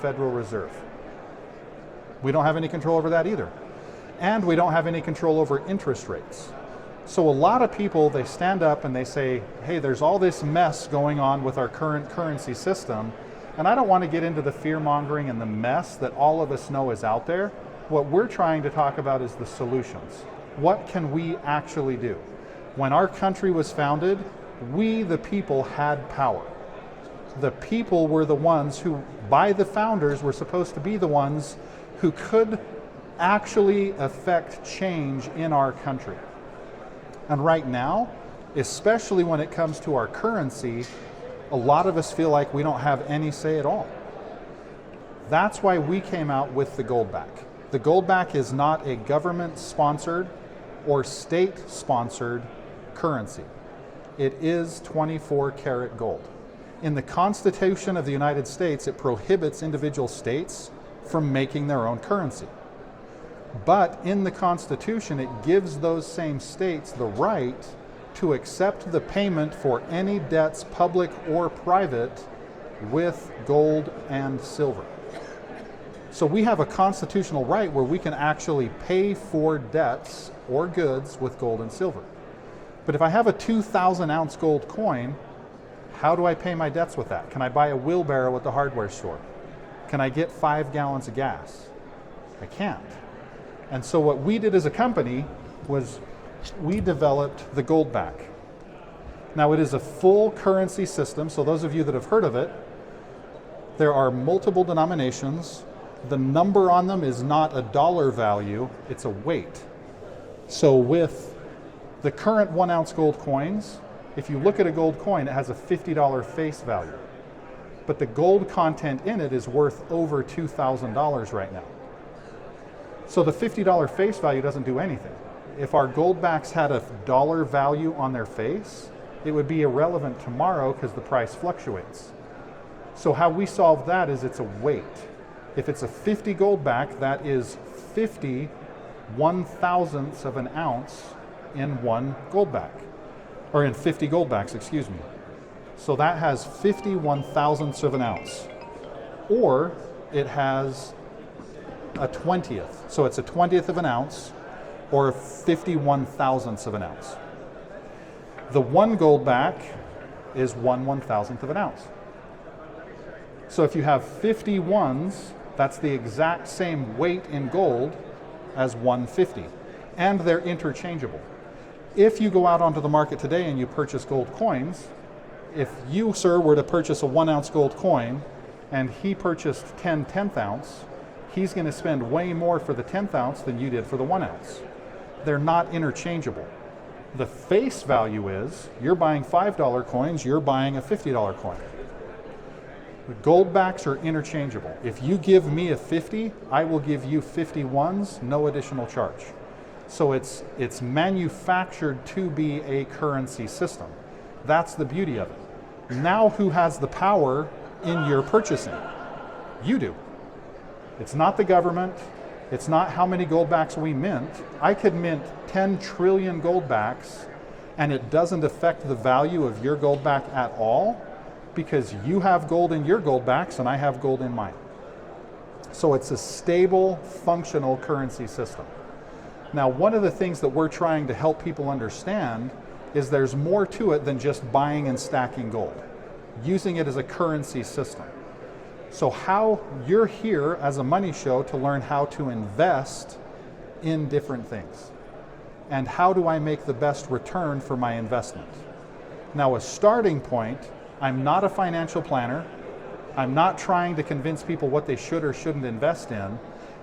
Federal Reserve. We don't have any control over that either. And we don't have any control over interest rates. So a lot of people, they stand up and they say, hey, there's all this mess going on with our current currency system, and I don't want to get into the fear mongering and the mess that all of us know is out there. What we're trying to talk about is the solutions. What can we actually do? When our country was founded, we, the people, had power. The people were the ones who, by the founders, were supposed to be the ones who could actually affect change in our country. And right now, especially when it comes to our currency, a lot of us feel like we don't have any say at all. That's why we came out with the Goldback. The Goldback is not a government-sponsored or state-sponsored currency. It is 24-karat gold. In the Constitution of the United States, it prohibits individual states from making their own currency. But in the Constitution, it gives those same states the right to accept the payment for any debts, public or private, with gold and silver. So we have a constitutional right where we can actually pay for debts or goods with gold and silver. But if I have a 2,000-ounce gold coin, how do I pay my debts with that? Can I buy a wheelbarrow at the hardware store? Can I get 5 gallons of gas? I can't. And so what we did as a company was we developed the Goldback. Now it is a full currency system, so those of you that have heard of it, there are multiple denominations. The number on them is not a dollar value, it's a weight. So with the current 1-ounce gold coins, if you look at a gold coin, it has a $50 face value. But the gold content in it is worth over $2,000 right now. So the $50 face value doesn't do anything. If our Goldbacks had a dollar value on their face, it would be irrelevant tomorrow because the price fluctuates. So how we solve that is it's a weight. If it's a 50 Goldback, that is 50 1,000ths of an ounce in one Goldback, or in 50 Goldbacks, excuse me. So that has 50 1,000ths of an ounce, or it has a 20th. So it's a 20th of an ounce, or 50 1,000ths of an ounce. The one Goldback is 1 1,000th of an ounce. So if you have 50 ones, that's the exact same weight in gold as 150, and they're interchangeable. If you go out onto the market today and you purchase gold coins, if you, sir, were to purchase a 1-ounce gold coin and he purchased 10 10th ounce, he's going to spend way more for the 10th ounce than you did for the 1 ounce. They're not interchangeable. The face value is, you're buying $5 coins, you're buying a $50 coin. The Goldbacks are interchangeable. If you give me a 50, I will give you 50 ones, no additional charge. So it's manufactured to be a currency system. That's the beauty of it. Now who has the power in your purchasing? You do. It's not the government. It's not how many Goldbacks we mint. I could mint 10 trillion Goldbacks and it doesn't affect the value of your Goldback at all because you have gold in your Goldbacks and I have gold in mine. So it's a stable, functional currency system. Now, one of the things that we're trying to help people understand is there's more to it than just buying and stacking gold, using it as a currency system. So how you're here as a money show to learn how to invest in different things. And how do I make the best return for my investment? Now, a starting point, I'm not a financial planner. I'm not trying to convince people what they should or shouldn't invest in.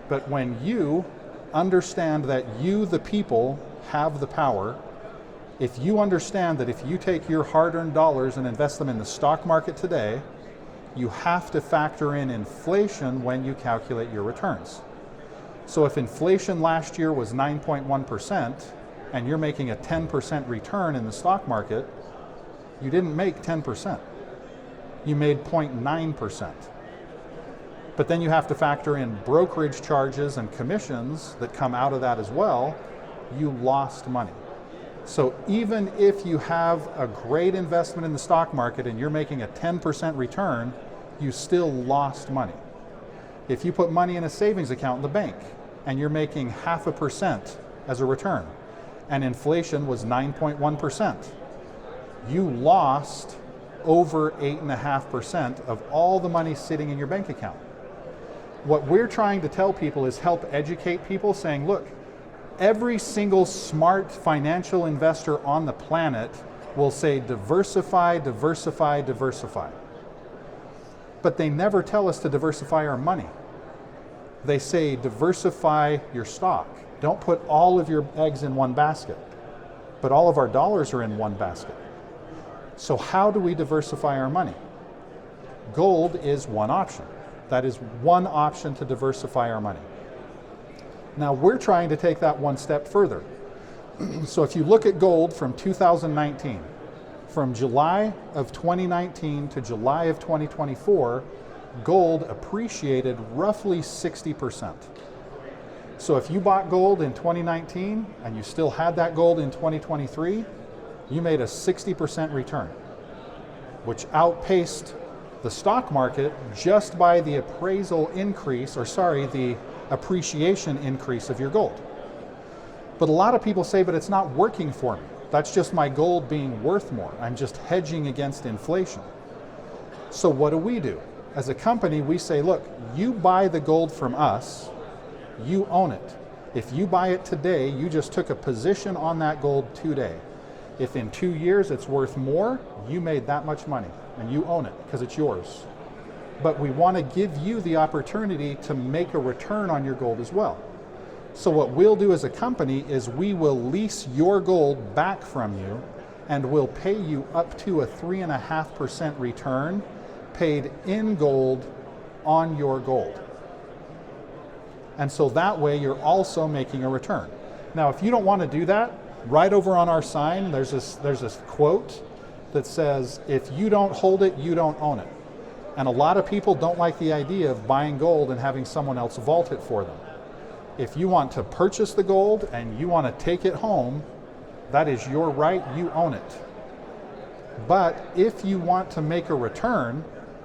But when you understand that you, the people, have the power, if you understand that if you take your hard-earned dollars and invest them in the stock market today, you have to factor in inflation when you calculate your returns. So if inflation last year was 9.1% and you're making a 10% return in the stock market, you didn't make 10%. You made 0.9%. But then you have to factor in brokerage charges and commissions that come out of that as well. You lost money. So even if you have a great investment in the stock market and you're making a 10% return, you still lost money. If you put money in a savings account in the bank and you're making 0.5% as a return, and inflation was 9.1%, you lost over 8.5% of all the money sitting in your bank account. What we're trying to tell people is help educate people, saying, look, every single smart financial investor on the planet will say diversify, diversify, diversify. But they never tell us to diversify our money. They say diversify your stock. Don't put all of your eggs in one basket, but all of our dollars are in one basket. So how do we diversify our money? Gold is one option. That is one option to diversify our money. Now we're trying to take that one step further. So if you look at gold from 2019, from July of 2019 to July of 2024, gold appreciated roughly 60%. So if you bought gold in 2019 and you still had that gold in 2023, you made a 60% return, which outpaced the stock market just by the the appreciation increase of your gold. But a lot of people say, but it's not working for me. That's just my gold being worth more. I'm just hedging against inflation. So what do? As a company, we say, look, you buy the gold from us, you own it. If you buy it today, you just took a position on that gold today. If in 2 years it's worth more, you made that much money and you own it because it's yours. But we want to give you the opportunity to make a return on your gold as well. So what we'll do as a company is we will lease your gold back from you and we'll pay you up to a 3.5% return paid in gold on your gold. And so that way you're also making a return. Now, if you don't want to do that, right over on our sign, there's this quote that says, if you don't hold it, you don't own it. And a lot of people don't like the idea of buying gold and having someone else vault it for them. If you want to purchase the gold and you want to take it home, that is your right, you own it. But if you want to make a return,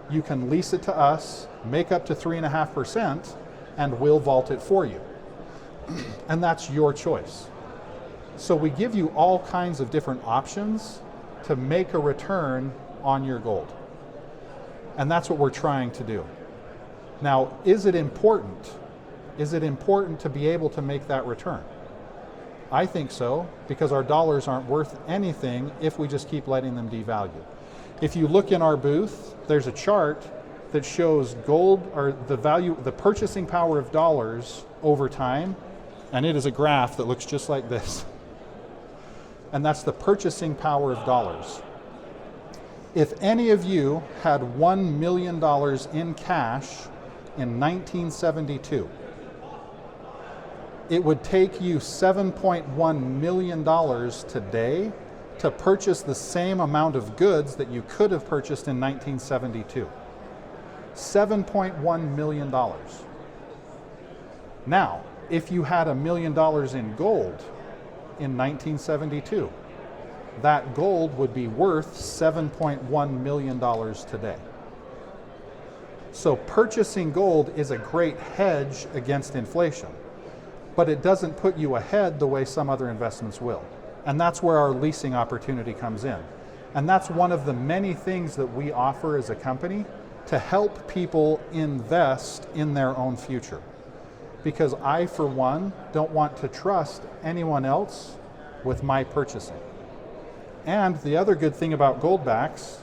you can lease it to us, make up to 3.5%, and we'll vault it for you. And that's your choice. So we give you all kinds of different options to make a return on your gold. And that's what we're trying to do. Now, is it important? Is it important to be able to make that return? I think so, because our dollars aren't worth anything if we just keep letting them devalue. If you look in our booth, there's a chart that shows gold, or the value, the purchasing power of dollars over time, and it is a graph that looks just like this. And that's the purchasing power of dollars. If any of you had $1 million in cash in 1972, it would take you $7.1 million today to purchase the same amount of goods that you could have purchased in 1972. $7.1 million. Now, if you had $1 million in gold in 1972, that gold would be worth $7.1 million today. So purchasing gold is a great hedge against inflation, but it doesn't put you ahead the way some other investments will. And that's where our leasing opportunity comes in. And that's one of the many things that we offer as a company to help people invest in their own future. Because I, for one, don't want to trust anyone else with my purchasing. And the other good thing about Goldbacks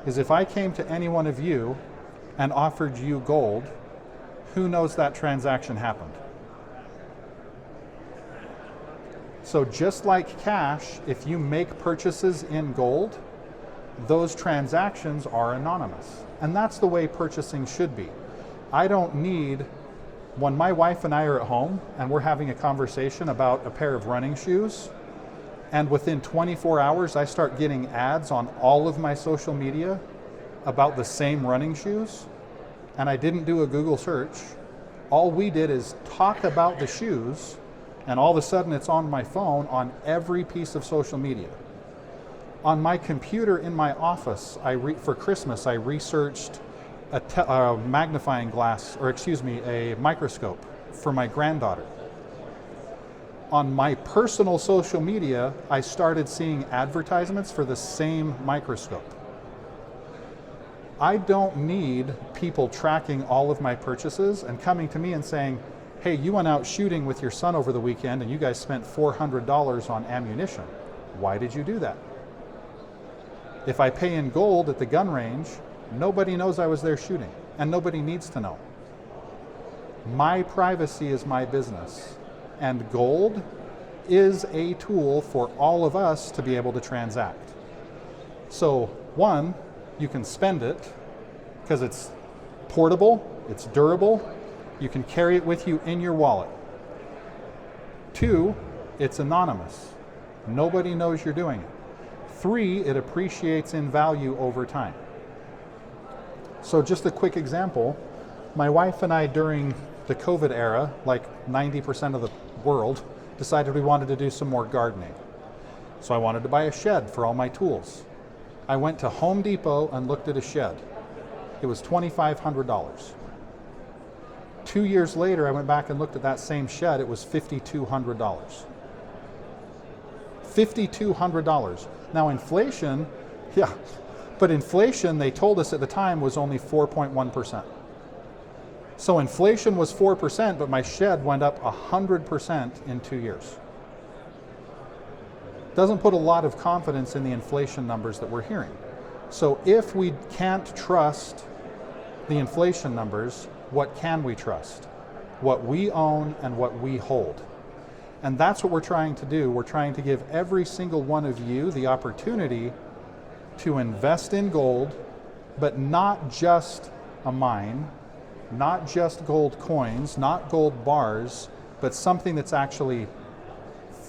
is if I came to any one of you and offered you gold, who knows that transaction happened? So just like cash, if you make purchases in gold, those transactions are anonymous. And that's the way purchasing should be. I don't need, when my wife and I are at home and we're having a conversation about a pair of running shoes, and within 24 hours I start getting ads on all of my social media about the same running shoes, and I didn't do a Google search, all we did is talk about the shoes, and all of a sudden it's on my phone on every piece of social media. On my computer in my office, for Christmas, I researched a magnifying glass, or excuse me, a microscope for my granddaughter. On my personal social media, I started seeing advertisements for the same microscope. I don't need people tracking all of my purchases and coming to me and saying, hey, you went out shooting with your son over the weekend and you guys spent $400 on ammunition. Why did you do that? If I pay in gold at the gun range, nobody knows I was there shooting, and nobody needs to know. My privacy is my business, and gold is a tool for all of us to be able to transact. So, one, you can spend it because it's portable, it's durable, you can carry it with you in your wallet. Two, it's anonymous. Nobody knows you're doing it. Three, it appreciates in value over time. So just a quick example, my wife and I during the COVID era, like 90% of the world, decided we wanted to do some more gardening. So I wanted to buy a shed for all my tools. I went to Home Depot and looked at a shed. It was $2,500. 2 years later, I went back and looked at that same shed. It was $5,200. $5,200. Now inflation, but inflation, they told us at the time, was only 4.1%. So inflation was 4%, but my shed went up 100% in 2 years. Doesn't put a lot of confidence in the inflation numbers that we're hearing. So if we can't trust the inflation numbers, what can we trust? What we own and what we hold. And that's what we're trying to do. We're trying to give every single one of you the opportunity to invest in gold, but not just a mine, not just gold coins, not gold bars, but something that's actually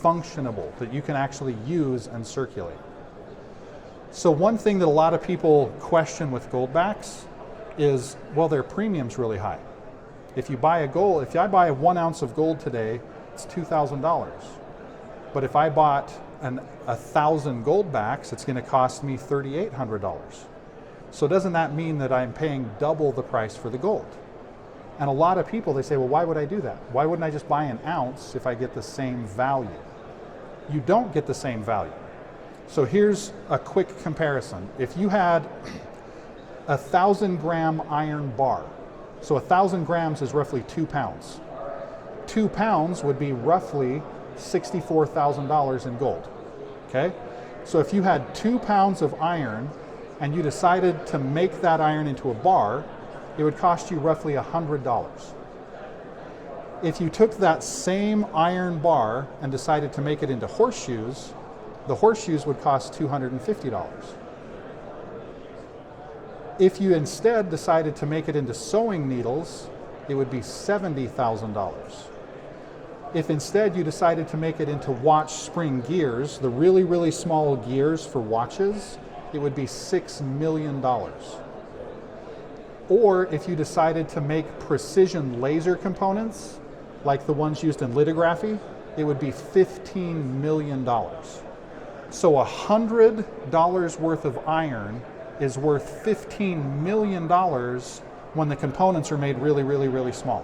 functionable, that you can actually use and circulate. So one thing that a lot of people question with Goldbacks is, well, their premium's really high. If I buy 1 ounce of gold today, it's $2,000. But if I bought 1,000 Goldbacks, it's going to cost me $3,800. So doesn't that mean that I'm paying double the price for the gold? And a lot of people, they say, well, why would I do that? Why wouldn't I just buy an ounce if I get the same value? You don't get the same value. So here's a quick comparison. If you had 1,000 gram iron bar, so 1,000 grams is roughly 2 pounds. 2 pounds would be roughly $64,000 in gold, okay? So if you had 2 pounds of iron and you decided to make that iron into a bar, it would cost you roughly $100. If you took that same iron bar and decided to make it into horseshoes, the horseshoes would cost $250. If you instead decided to make it into sewing needles, it would be $70,000. If instead you decided to make it into watch spring gears, the really, really small gears for watches, it would be $6 million. Or if you decided to make precision laser components, like the ones used in lithography, it would be $15 million. So $100 worth of iron is worth $15 million when the components are made really, really, really small.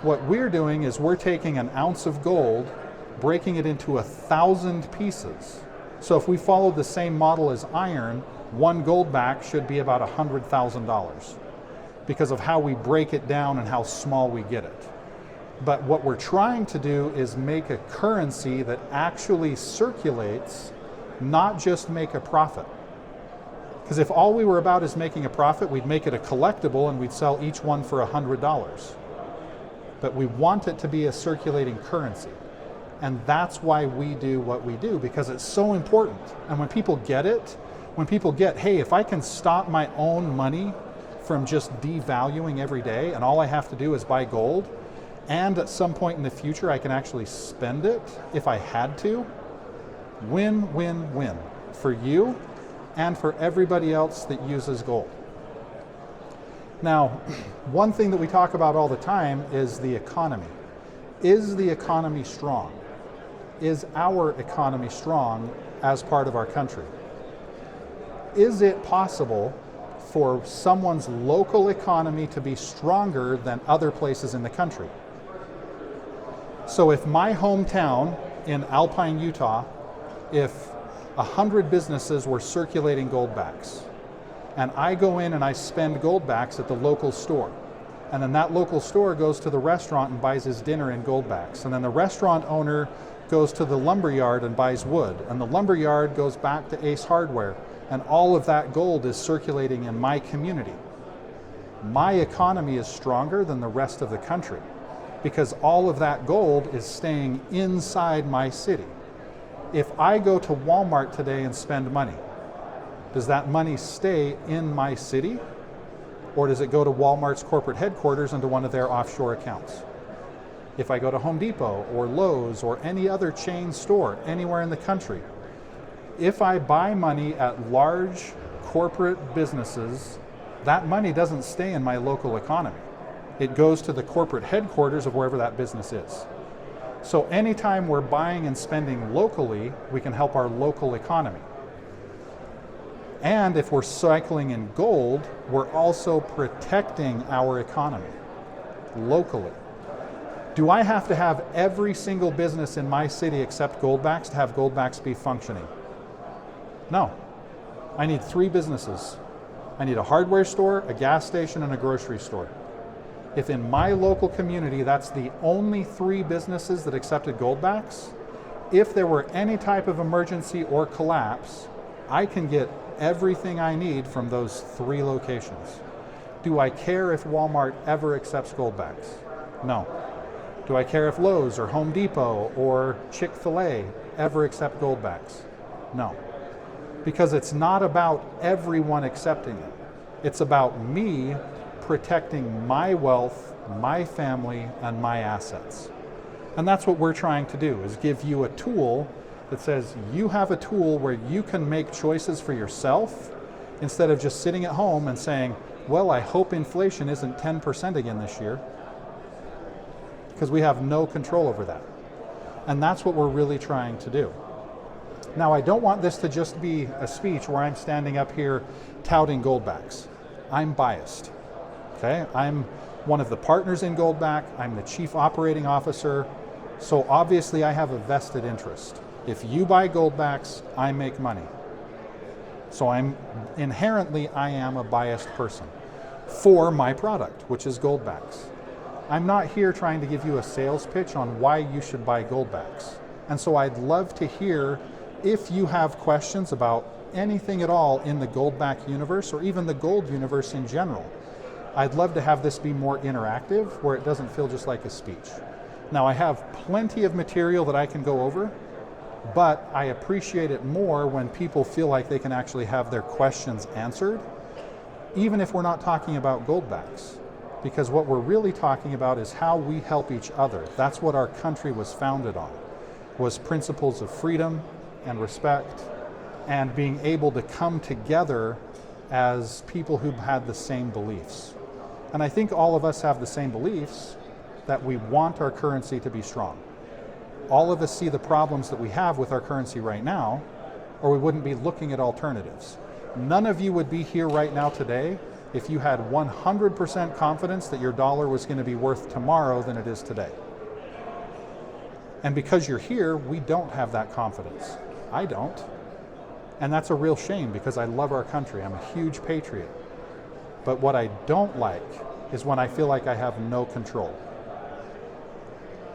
What we're doing is we're taking an ounce of gold, breaking it into 1,000 pieces. So if we follow the same model as iron, one Goldback should be about $100,000 because of how we break it down and how small we get it. But what we're trying to do is make a currency that actually circulates, not just make a profit. Because if all we were about is making a profit, we'd make it a collectible and we'd sell each one for $100. But we want it to be a circulating currency. And that's why we do what we do, because it's so important. And when people get it, when people get, hey, if I can stop my own money from just devaluing every day and all I have to do is buy gold, and at some point in the future I can actually spend it if I had to, win, win, win for you and for everybody else that uses gold. Now, one thing that we talk about all the time is the economy. Is the economy strong? Is our economy strong as part of our country? Is it possible for someone's local economy to be stronger than other places in the country. So if my hometown in Alpine, Utah, if 100 businesses were circulating Goldbacks, and I go in and I spend Goldbacks at the local store, and then that local store goes to the restaurant and buys his dinner in Goldbacks, and then the restaurant owner goes to the lumber yard and buys wood, and the lumber yard goes back to Ace Hardware, and all of that gold is circulating in my community. My economy is stronger than the rest of the country because all of that gold is staying inside my city. If I go to Walmart today and spend money, does that money stay in my city, or does it go to Walmart's corporate headquarters into one of their offshore accounts? If I go to Home Depot or Lowe's or any other chain store anywhere in the country, if I buy money at large corporate businesses, that money doesn't stay in my local economy. It goes to the corporate headquarters of wherever that business is. So anytime we're buying and spending locally, we can help our local economy. And if we're cycling in gold, we're also protecting our economy locally. Do I have to have every single business in my city accept Goldbacks to have Goldbacks be functioning? No. I need 3 businesses. I need a hardware store, a gas station, and a grocery store. If in my local community that's the only 3 businesses that accepted Goldbacks, if there were any type of emergency or collapse, I can get everything I need from those 3 locations. Do I care if Walmart ever accepts Goldbacks? No. Do I care if Lowe's or Home Depot or Chick-fil-A ever accept Goldbacks? No. Because it's not about everyone accepting it. It's about me protecting my wealth, my family, and my assets. And that's what we're trying to do, is give you a tool that says you have a tool where you can make choices for yourself instead of just sitting at home and saying, well, I hope inflation isn't 10% again this year, because we have no control over that. And that's what we're really trying to do. Now, I don't want this to just be a speech where I'm standing up here touting Goldbacks. I'm biased, okay? I'm one of the partners in Goldback. I'm the chief operating officer. So obviously I have a vested interest. If you buy Goldbacks, I make money. So I am a biased person for my product, which is Goldbacks. I'm not here trying to give you a sales pitch on why you should buy Goldbacks. And so I'd love to hear if you have questions about anything at all in the Goldback universe or even the gold universe in general. I'd love to have this be more interactive where it doesn't feel just like a speech. Now, I have plenty of material that I can go over, but I appreciate it more when people feel like they can actually have their questions answered, even if we're not talking about Goldbacks. Because what we're really talking about is how we help each other. That's what our country was founded on, was principles of freedom and respect and being able to come together as people who had the same beliefs. And I think all of us have the same beliefs, that we want our currency to be strong. All of us see the problems that we have with our currency right now, or we wouldn't be looking at alternatives. None of you would be here right now today if you had 100% confidence that your dollar was going to be worth tomorrow than it is today. And because you're here, we don't have that confidence. I don't. And that's a real shame because I love our country. I'm a huge patriot. But what I don't like is when I feel like I have no control.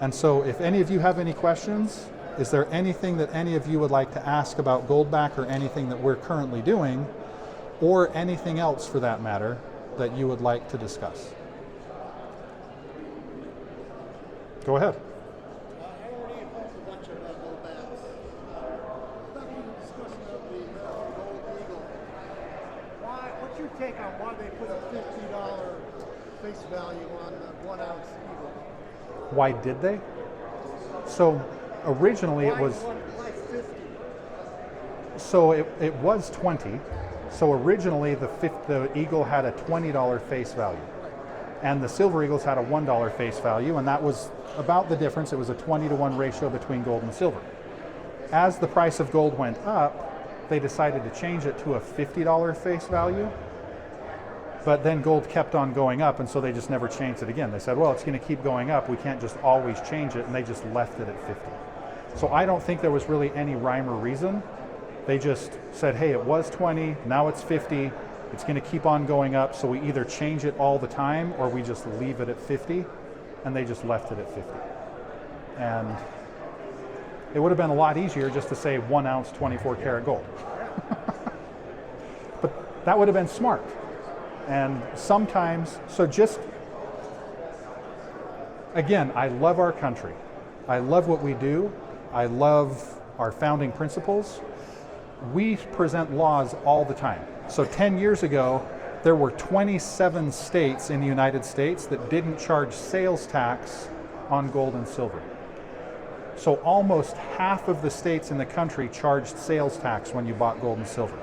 And so if any of you have any questions, is there anything that any of you would like to ask about Goldback or anything that we're currently doing, or anything else for that matter that you would like to discuss? Go ahead. I already talked a bunch about Goldbacks. I thought we were discussing the Gold Eagle. What's your take on why they put a $50 face value on the 1 ounce Eagle? Why did they? So originally it was... Why 50? So it was 20. So originally the Eagle had a $20 face value. And the Silver Eagles had a $1 face value, and that was about the difference. It was a 20-to-1 ratio between gold and silver. As the price of gold went up, they decided to change it to a $50 face value. But then gold kept on going up, and so they just never changed it again. They said, well, it's going to keep going up. We can't just always change it, and they just left it at 50. So I don't think there was really any rhyme or reason. They just said, hey, it was 20, now it's 50. It's going to keep on going up, so we either change it all the time or we just leave it at 50, and they just left it at 50. And it would have been a lot easier just to say 1 ounce 24 karat gold. But that would have been smart. And sometimes, so just, again, I love our country. I love what we do. I love our founding principles. We present laws all the time. So 10 years ago, there were 27 states in the United States that didn't charge sales tax on gold and silver. So almost half of the states in the country charged sales tax when you bought gold and silver.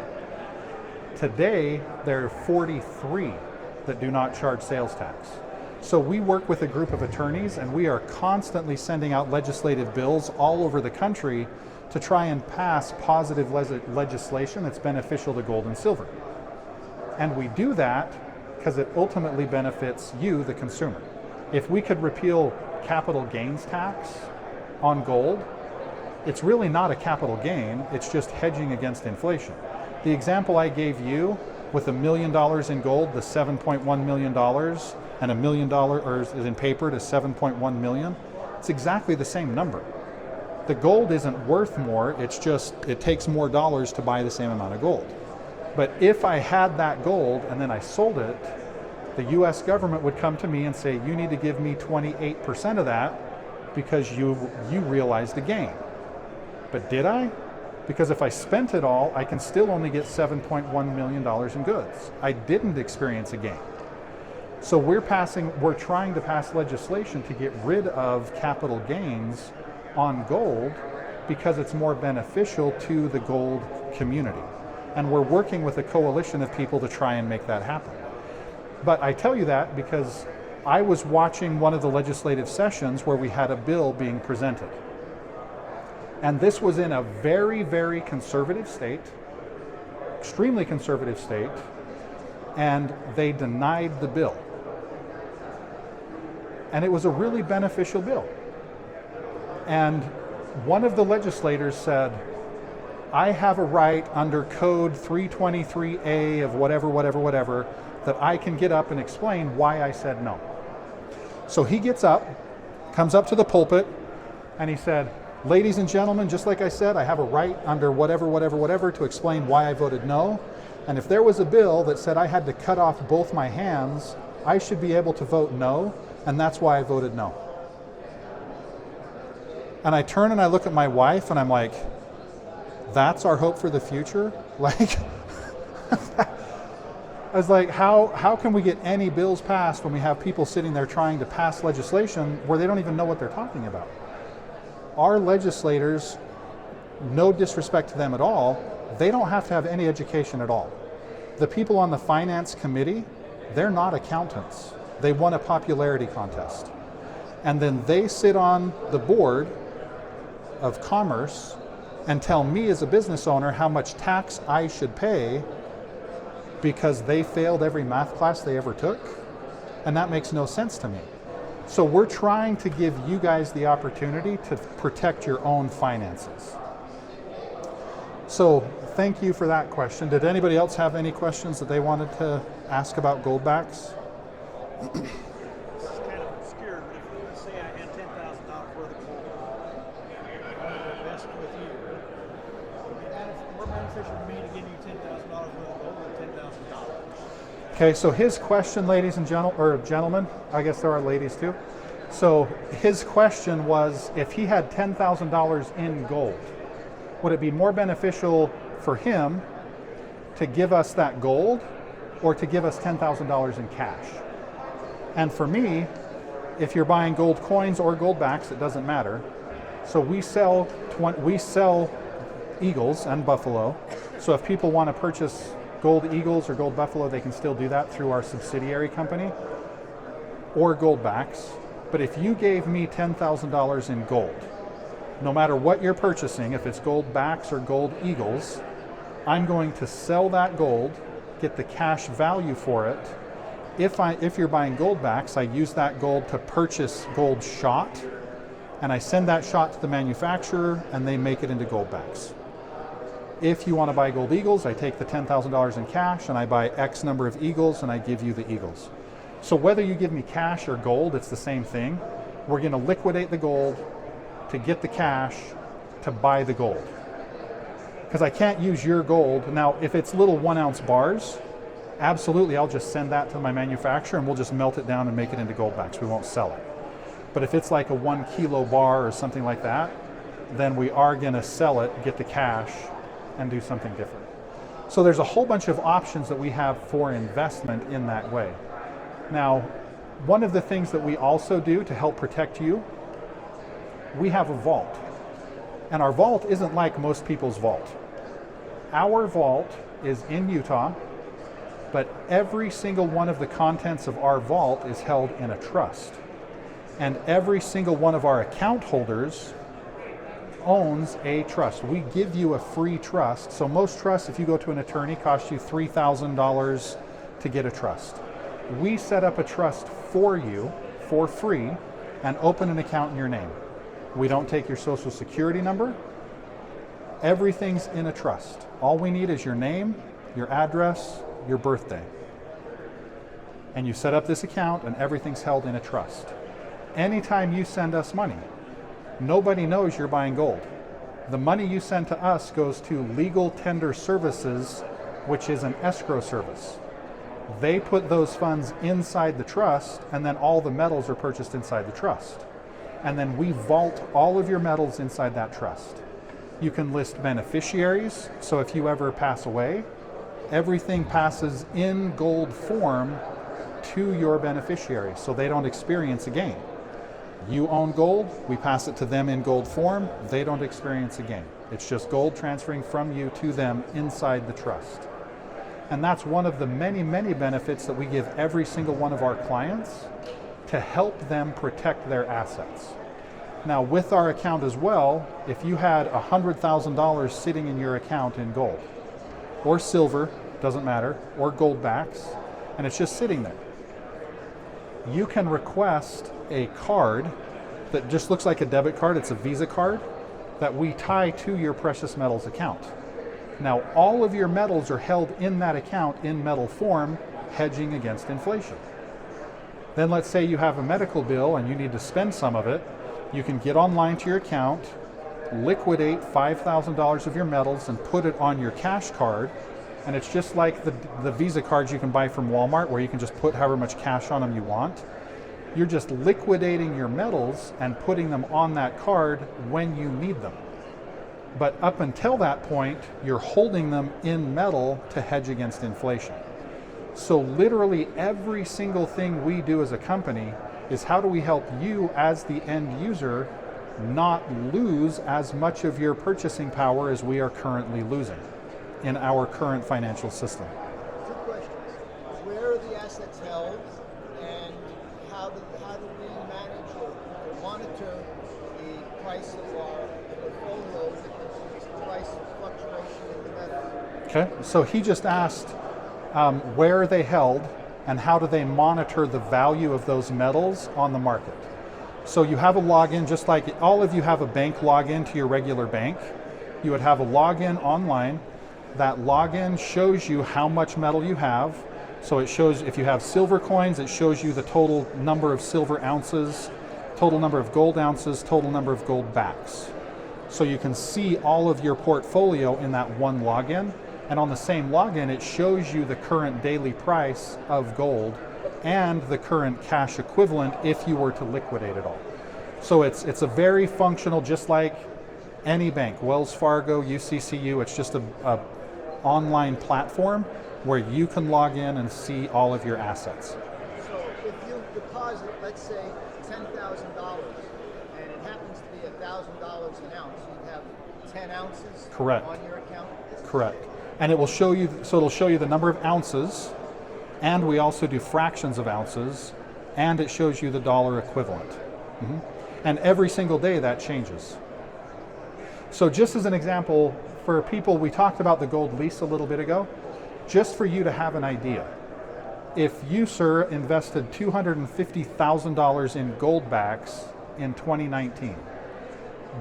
Today, there are 43 that do not charge sales tax. So we work with a group of attorneys, and we are constantly sending out legislative bills all over the country to try and pass positive legislation that's beneficial to gold and silver. And we do that because it ultimately benefits you, the consumer. If we could repeal capital gains tax on gold, it's really not a capital gain, it's just hedging against inflation. The example I gave you with $1 million in gold, the $7.1 million, and $1 million is in paper to 7.1 million, it's exactly the same number. The gold isn't worth more, it's just, it takes more dollars to buy the same amount of gold. But if I had that gold and then I sold it, the US government would come to me and say, you need to give me 28% of that because you realized a gain. But did I? Because if I spent it all, I can still only get $7.1 million in goods. I didn't experience a gain. So we're trying to pass legislation to get rid of capital gains on gold because it's more beneficial to the gold community. And we're working with a coalition of people to try and make that happen. But I tell you that because I was watching one of the legislative sessions where we had a bill being presented. And this was in a very, very conservative state, extremely conservative state, and they denied the bill. And it was a really beneficial bill. And one of the legislators said, I have a right under code 323A of whatever, that I can get up and explain why I said no. So he gets up, comes up to the pulpit, and he said, ladies and gentlemen, just like I said, I have a right under whatever to explain why I voted no. And if there was a bill that said I had to cut off both my hands, I should be able to vote no, and that's why I voted no. And I turn and I look at my wife and I'm like, that's our hope for the future? Like, I was like, how can we get any bills passed when we have people sitting there trying to pass legislation where they don't even know what they're talking about? Our legislators, no disrespect to them at all, they don't have to have any education at all. The people on the finance committee, they're not accountants. They won a popularity contest. And then they sit on the board of commerce and tell me as a business owner how much tax I should pay because they failed every math class they ever took. And that makes no sense to me. So we're trying to give you guys the opportunity to protect your own finances. So thank you for that question. Did anybody else have any questions that they wanted to ask about Goldbacks? This is kind of obscure, but if let's say I had $10,000 worth of gold, I wanted to invest with you. Would it be more beneficial to me to give you $10,000 worth of gold than $10,000? Okay, so his question, ladies and gentlemen, I guess there are ladies too. So his question was, if he had $10,000 in gold, would it be more beneficial for him to give us that gold or to give us $10,000 in cash? And for me, if you're buying gold coins or Goldbacks, it doesn't matter. So we sell Eagles and Buffalo. So if people want to purchase Gold Eagles or Gold Buffalo, they can still do that through our subsidiary company or Goldbacks. But if you gave me $10,000 in gold, no matter what you're purchasing, if it's Goldbacks or Gold Eagles, I'm going to sell that gold, get the cash value for it, If you're buying Goldbacks, I use that gold to purchase gold shot, and I send that shot to the manufacturer, and they make it into Goldbacks. If you want to buy gold eagles, I take the $10,000 in cash and I buy X number of eagles and I give you the eagles. So whether you give me cash or gold, it's the same thing. We're going to liquidate the gold to get the cash to buy the gold. Because I can't use your gold. Now, if it's little 1 ounce bars, absolutely, I'll just send that to my manufacturer and we'll just melt it down and make it into Goldbacks. We won't sell it. But if it's like a 1 kilo bar or something like that, then we are going to sell it, get the cash, and do something different. So there's a whole bunch of options that we have for investment in that way. Now, one of the things that we also do to help protect you, we have a vault. And our vault isn't like most people's vault. Our vault is in Utah, but every single one of the contents of our vault is held in a trust. And every single one of our account holders owns a trust. We give you a free trust. So most trusts, if you go to an attorney, cost you $3,000 to get a trust. We set up a trust for you for free and open an account in your name. We don't take your social security number. Everything's in a trust. All we need is your name, your address, your birthday. And you set up this account and everything's held in a trust. Anytime you send us money, nobody knows you're buying gold. The money you send to us goes to Legal Tender Services, which is an escrow service. They put those funds inside the trust, and then all the metals are purchased inside the trust. And then we vault all of your metals inside that trust. You can list beneficiaries, so if you ever pass away, everything passes in gold form to your beneficiaries, so they don't experience a gain. You own gold, we pass it to them in gold form, they don't experience a gain. It's just gold transferring from you to them inside the trust. And that's one of the many, many benefits that we give every single one of our clients to help them protect their assets. Now, with our account as well, if you had $100,000 sitting in your account in gold, or silver, doesn't matter, or Goldbacks, and it's just sitting there, you can request a card that just looks like a debit card. It's a Visa card that we tie to your precious metals account. Now, all of your metals are held in that account in metal form, hedging against inflation. Then let's say you have a medical bill and you need to spend some of it. You can get online to your account, liquidate $5,000 of your metals and put it on your cash card. And it's just like the Visa cards you can buy from Walmart, where you can just put however much cash on them you want. You're just liquidating your metals and putting them on that card when you need them. But up until that point, you're holding them in metal to hedge against inflation. So literally every single thing we do as a company is how do we help you as the end user not lose as much of your purchasing power as we are currently losing in our current financial system. Two questions. Where are the assets held, and how do we manage or monitor the price of our portfolio, the price fluctuation in the metal? Okay, so he just asked where are they held and how do they monitor the value of those metals on the market. So you have a login, just like all of you have a bank login to your regular bank. You would have a login online. That login shows you how much metal you have. So it shows if you have silver coins, it shows you the total number of silver ounces, total number of gold ounces, total number of gold backs. So you can see all of your portfolio in that one login. And on the same login, it shows you the current daily price of gold and the current cash equivalent if you were to liquidate it all. So it's a very functional, just like any bank, Wells Fargo, UCCU, it's just a online platform where you can log in and see all of your assets. So if you deposit, let's say, $10,000, and it happens to be $1,000 an ounce, you'd have 10 ounces Correct. On your account? Correct. And it will show you, so it'll show you the number of ounces, and we also do fractions of ounces, and it shows you the dollar equivalent. Mm-hmm. And every single day that changes. So just as an example, for people, we talked about the gold lease a little bit ago, just for you to have an idea. If you, sir, invested $250,000 in Goldbacks in 2019,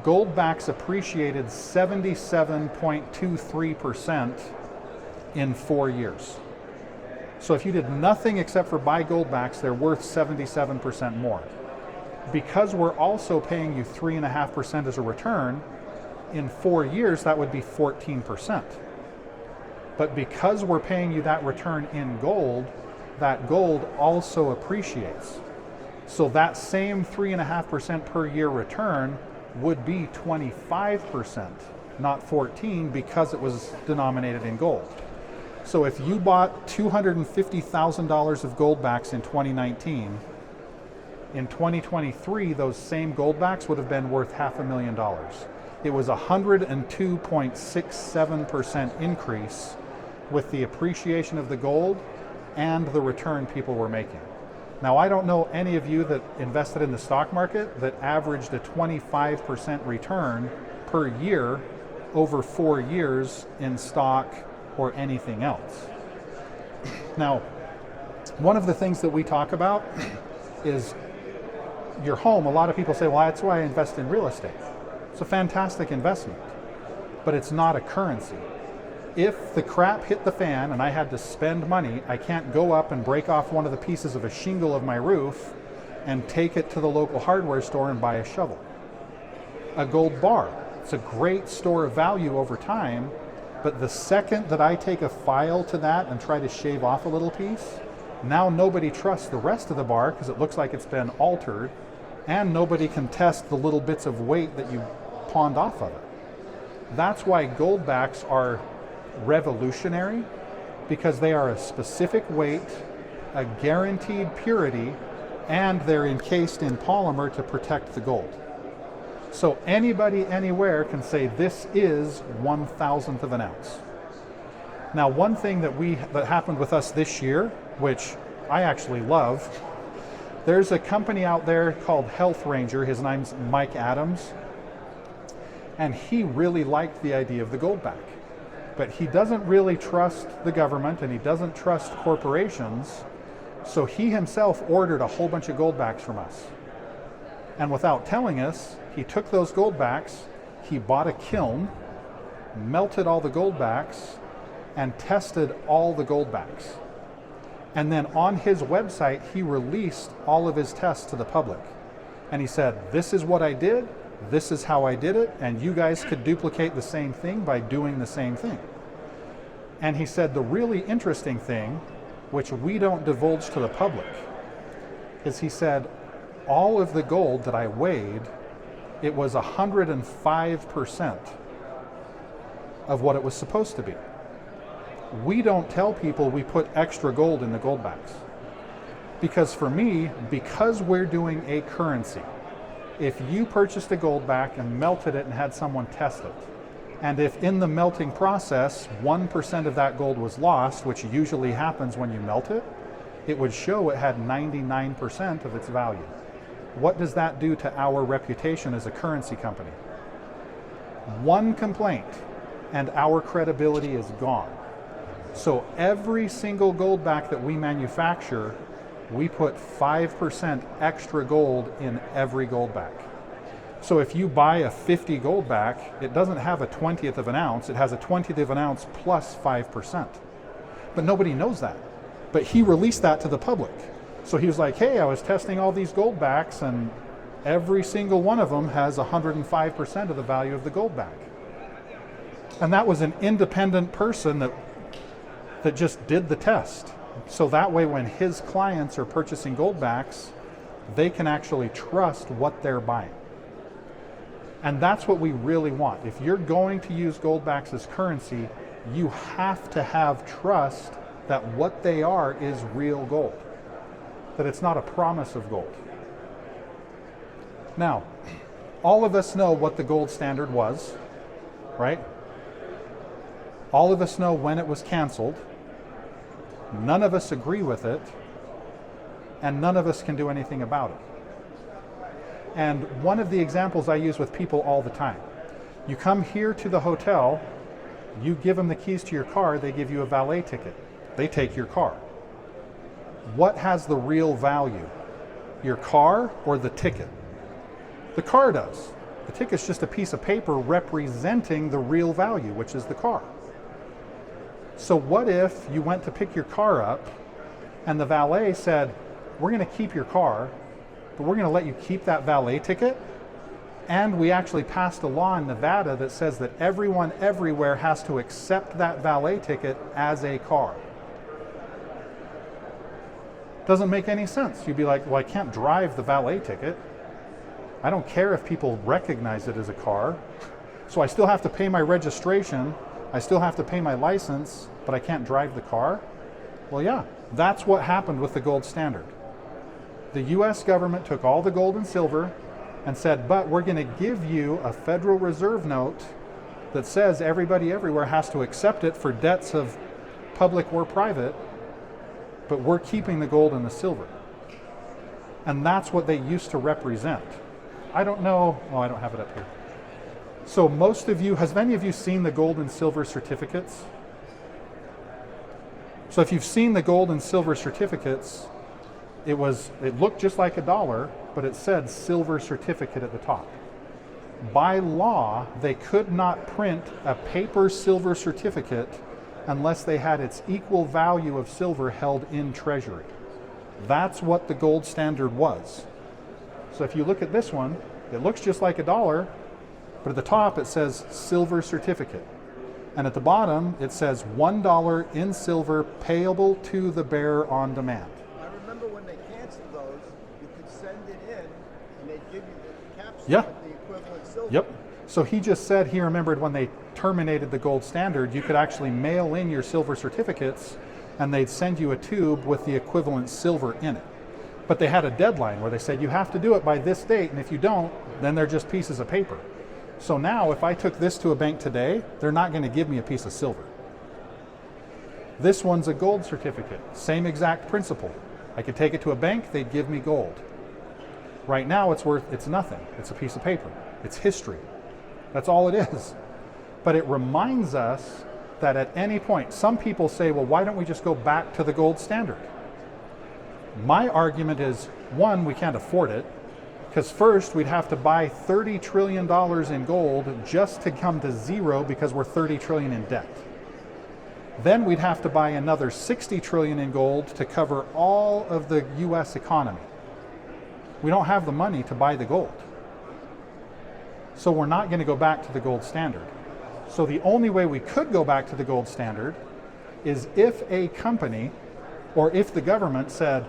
Goldbacks appreciated 77.23% in 4 years. So if you did nothing except for buy Goldbacks, they're worth 77% more. Because we're also paying you 3.5% as a return, in 4 years that would be 14%. But because we're paying you that return in gold, that gold also appreciates. So that same 3.5% per year return would be 25%, not 14, because it was denominated in gold. So if you bought $250,000 of Goldbacks in 2019, in 2023, those same Goldbacks would have been worth $500,000. It was a 102.67% increase with the appreciation of the gold and the return people were making. Now, I don't know any of you that invested in the stock market that averaged a 25% return per year over 4 years in stock or anything else. Now, one of the things that we talk about is your home. A lot of people say, well, that's why I invest in real estate. It's a fantastic investment, but it's not a currency. If the crap hit the fan and I had to spend money, I can't go up and break off one of the pieces of a shingle of my roof and take it to the local hardware store and buy a shovel. A gold bar, it's a great store of value over time, but the second that I take a file to that and try to shave off a little piece, now nobody trusts the rest of the bar because it looks like it's been altered, and nobody can test the little bits of weight that you pawned off of it. That's why Goldbacks are revolutionary, because they are a specific weight, a guaranteed purity, and they're encased in polymer to protect the gold. So anybody anywhere can say this is 1/1000th of an ounce. Now, one thing that happened with us this year, which I actually love, there's a company out there called Health Ranger. His name's Mike Adams, and he really liked the idea of the Goldback. But he doesn't really trust the government and he doesn't trust corporations, so he himself ordered a whole bunch of Goldbacks from us. And without telling us, he took those Goldbacks, he bought a kiln, melted all the Goldbacks, and tested all the Goldbacks. And then on his website, he released all of his tests to the public. And he said, this is what I did, this is how I did it, and you guys could duplicate the same thing by doing the same thing. And he said the really interesting thing, which we don't divulge to the public, is he said, all of the gold that I weighed, it was 105% of what it was supposed to be. We don't tell people we put extra gold in the Goldbacks. Because for me, because we're doing a currency, if you purchased a Goldback and melted it and had someone test it, and if in the melting process 1% of that gold was lost, which usually happens when you melt it, it would show it had 99% of its value. What does that do to our reputation as a currency company? One complaint and our credibility is gone. So every single Goldback that we manufacture, we put 5% extra gold in every Goldback. So if you buy a 50 Goldback, it doesn't have a 20th of an ounce, it has a 20th of an ounce plus 5%. But nobody knows that. But he released that to the public. So he was like, hey, I was testing all these Goldbacks and every single one of them has 105% of the value of the Goldback. And that was an independent person that just did the test. So that way when his clients are purchasing Goldbacks, they can actually trust what they're buying. And that's what we really want. If you're going to use Goldbacks as currency, you have to have trust that what they are is real gold, that it's not a promise of gold. Now, all of us know what the gold standard was, right? All of us know when it was canceled. None of us agree with it, and none of us can do anything about it. And one of the examples I use with people all the time, you come here to the hotel, you give them the keys to your car, they give you a valet ticket. They take your car. what has the real value? Your car or the ticket? The car does. The ticket's just a piece of paper representing the real value, which is the car. So what if you went to pick your car up and the valet said, we're going to keep your car, but we're going to let you keep that valet ticket? And we actually passed a law in Nevada that says that everyone everywhere has to accept that valet ticket as a car. Doesn't make any sense. You'd be like, well, I can't drive the valet ticket. I don't care if people recognize it as a car. So I still have to pay my registration. I still have to pay my license, but I can't drive the car. Well, yeah, that's what happened with the gold standard. The US government took all the gold and silver and said, but we're going to give you a Federal Reserve note that says everybody everywhere has to accept it for debts of public or private, but we're keeping the gold and the silver. And that's what they used to represent. I don't know, oh, I don't have it up here. So most of you, has any of you seen the gold and silver certificates? So if you've seen the gold and silver certificates, it looked just like a dollar, but it said silver certificate at the top. By law, they could not print a paper silver certificate unless they had its equal value of silver held in treasury. That's what the gold standard was. So if you look at this one, it looks just like a dollar, but at the top it says silver certificate. And at the bottom it says $1 in silver payable to the bearer on demand. I remember when they canceled those, you could send it in and they'd give you the capsule Yeah. with the equivalent silver. Yep. So he just said he remembered when they terminated the gold standard, you could actually mail in your silver certificates and they'd send you a tube with the equivalent silver in it. But they had a deadline where they said you have to do it by this date, and if you don't, then they're just pieces of paper. So now if I took this to a bank today, they're not going to give me a piece of silver. This one's a gold certificate, same exact principle. I could take it to a bank, they'd give me gold. Right now it's nothing. It's a piece of paper. It's history. That's all it is. But it reminds us that at any point, some people say, well, why don't we just go back to the gold standard? My argument is, one, we can't afford it, because first we'd have to buy $30 trillion in gold just to come to zero because we're 30 trillion in debt. Then we'd have to buy another 60 trillion in gold to cover all of the US economy. We don't have the money to buy the gold. So we're not going to go back to the gold standard. So the only way we could go back to the gold standard is if a company or if the government said,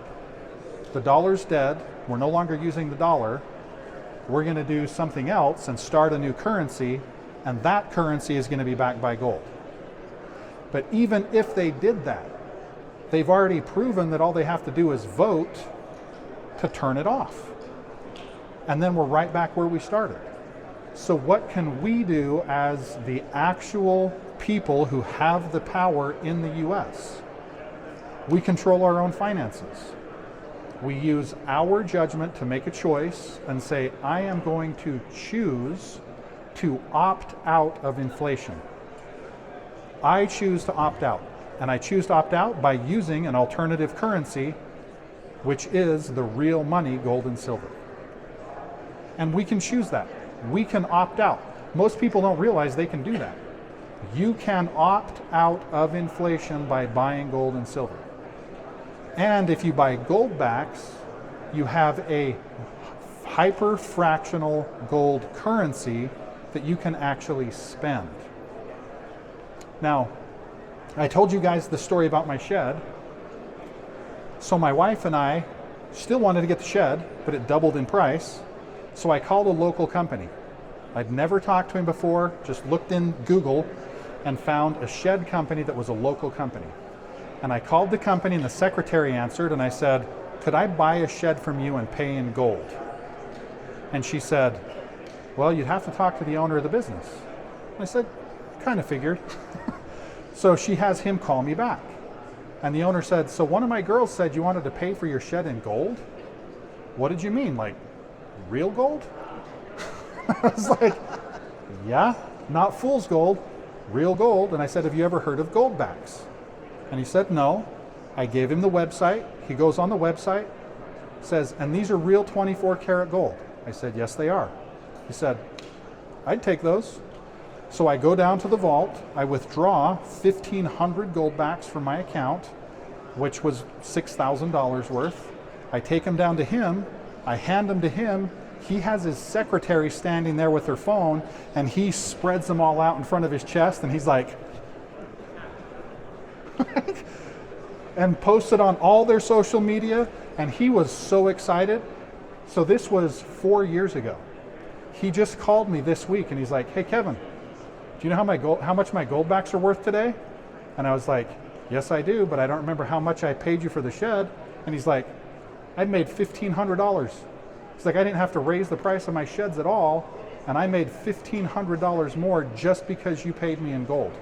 the dollar's dead, we're no longer using the dollar, we're going to do something else and start a new currency, and that currency is going to be backed by gold. But even if they did that, they've already proven that all they have to do is vote to turn it off. And then we're right back where we started. So what can we do as the actual people who have the power in the US? We control our own finances. We use our judgment to make a choice and say, I am going to choose to opt out of inflation. I choose to opt out. And I choose to opt out by using an alternative currency, which is the real money, gold and silver. And we can choose that. We can opt out. Most people don't realize they can do that. You can opt out of inflation by buying gold and silver. And if you buy Goldbacks, you have a hyper-fractional gold currency that you can actually spend. Now, I told you guys the story about my shed. So my wife and I still wanted to get the shed, but it doubled in price. So I called a local company. I'd never talked to him before, just looked in Google and found a shed company that was a local company. And I called the company and the secretary answered and I said, could I buy a shed from you and pay in gold? And she said, well, you'd have to talk to the owner of the business. I said, kind of figured. So she has him call me back. And the owner said, so one of my girls said you wanted to pay for your shed in gold? What did you mean, like real gold? I was like, yeah, not fool's gold, real gold. And I said, have you ever heard of Goldbacks? And he said, no. I gave him the website. He goes on the website, says, and these are real 24 karat gold. I said, yes, they are. He said, I'd take those. So I go down to the vault. I withdraw 1,500 Goldbacks from my account, which was $6,000 worth. I take them down to him. I hand them to him. He has his secretary standing there with her phone, and he spreads them all out in front of his chest, and he's like, and posts it on all their social media, and he was so excited. So this was 4 years ago. He just called me this week, and he's like, hey, Kevan, do you know how much my Goldbacks are worth today? And I was like, yes, I do, but I don't remember how much I paid you for the shed. And he's like, I made $1,500. He's like, I didn't have to raise the price of my sheds at all, and I made $1,500 more just because you paid me in gold.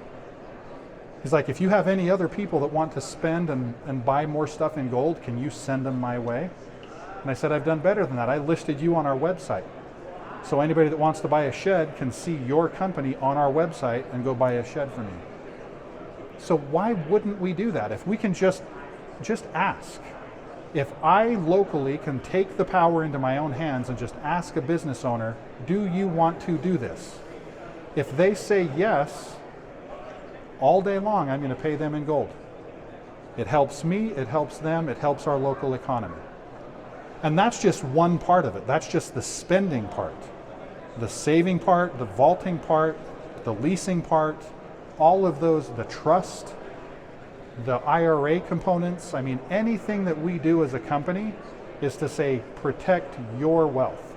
He's like, if you have any other people that want to spend and buy more stuff in gold, can you send them my way? And I said, I've done better than that. I listed you on our website. So anybody that wants to buy a shed can see your company on our website and go buy a shed from you. So why wouldn't we do that? If we can just ask. If I locally can take the power into my own hands and just ask a business owner, do you want to do this? If they say yes, all day long I'm going to pay them in gold. It helps me, it helps them, it helps our local economy. And that's just one part of it. That's just the spending part. The saving part, the vaulting part, the leasing part, all of those, the trust, the IRA components. I mean, anything that we do as a company is to say, protect your wealth.